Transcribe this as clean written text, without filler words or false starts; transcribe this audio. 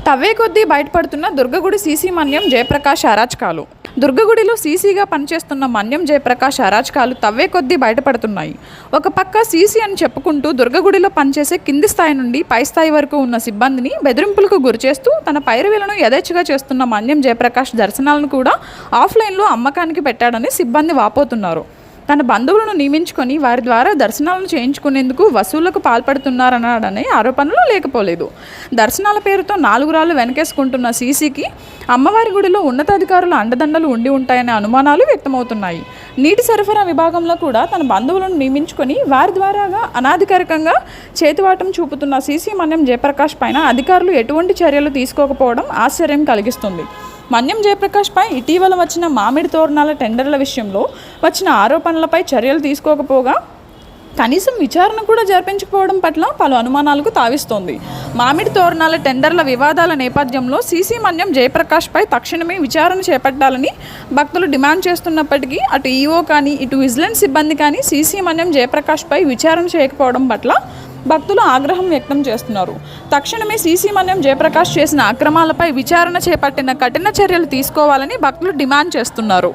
తవ్వే కొద్దీ బయటపడుతున్న దుర్గగుడి సీసీ మన్యం జయప్రకాష్ అరాచకాలు. దుర్గగుడిలో సీసీగా పనిచేస్తున్న మన్యం జయప్రకాష్ అరాచకాలు తవ్వే కొద్దీ బయటపడుతున్నాయి. ఒక పక్క సీసీ అని చెప్పుకుంటూ దుర్గగుడిలో పనిచేసే కింది స్థాయి నుండి పై స్థాయి వరకు ఉన్న సిబ్బందిని బెదిరింపులకు గురిచేస్తూ తన పైరవీలను యథేచ్ఛగా చేస్తున్న మన్యం జయప్రకాష్ దర్శనాలను కూడా ఆఫ్లైన్లో అమ్మకానికి పెట్టాడని సిబ్బంది వాపోతున్నారు. తన బంధువులను నియమించుకొని వారి ద్వారా దర్శనాలను చేయించుకునేందుకు వసూళ్లకు పాల్పడుతున్నారన్నాడనే ఆరోపణలు లేకపోలేదు. దర్శనాల పేరుతో 4 రాళ్లు వెనకేసుకుంటున్న సీసీకి అమ్మవారి గుడిలో ఉన్నతాధికారుల అండదండలు ఉండి ఉంటాయనే అనుమానాలు వ్యక్తమవుతున్నాయి. నీటి సరఫరా విభాగంలో కూడా తన బంధువులను నియమించుకొని వారి ద్వారాగా అనాధికారికంగా చేతివాటం చూపుతున్న సీసీ మన్యం జయప్రకాష్ పైన అధికారులు ఎటువంటి చర్యలు తీసుకోకపోవడం ఆశ్చర్యం కలిగిస్తుంది. మన్యం జయప్రకాష్పై ఇటీవల వచ్చిన మామిడి తోరణాల టెండర్ల విషయంలో వచ్చిన ఆరోపణలపై చర్యలు తీసుకోకపోగా కనీసం విచారణ కూడా జరిపించకపోవడం పట్ల పలు అనుమానాలకు తావిస్తోంది. మామిడి తోరణాల టెండర్ల వివాదాల నేపథ్యంలో సీసీ మన్యం జయప్రకాష్పై తక్షణమే విచారణ చేపట్టాలని భక్తులు డిమాండ్ చేస్తున్నప్పటికీ అటు ఈఓ కానీ ఇటు విజిలెన్స్ సిబ్బంది కానీ సీసీ మన్యం జయప్రకాష్పై విచారణ చేయకపోవడం పట్ల భక్తులు ఆగ్రహం వ్యక్తం చేస్తున్నారు. తక్షణమే సీసీ మన్యం జయప్రకాష్ చేసిన అక్రమాలపై విచారణ చేపట్టిన కఠిన చర్యలు తీసుకోవాలని భక్తులు డిమాండ్ చేస్తున్నారు.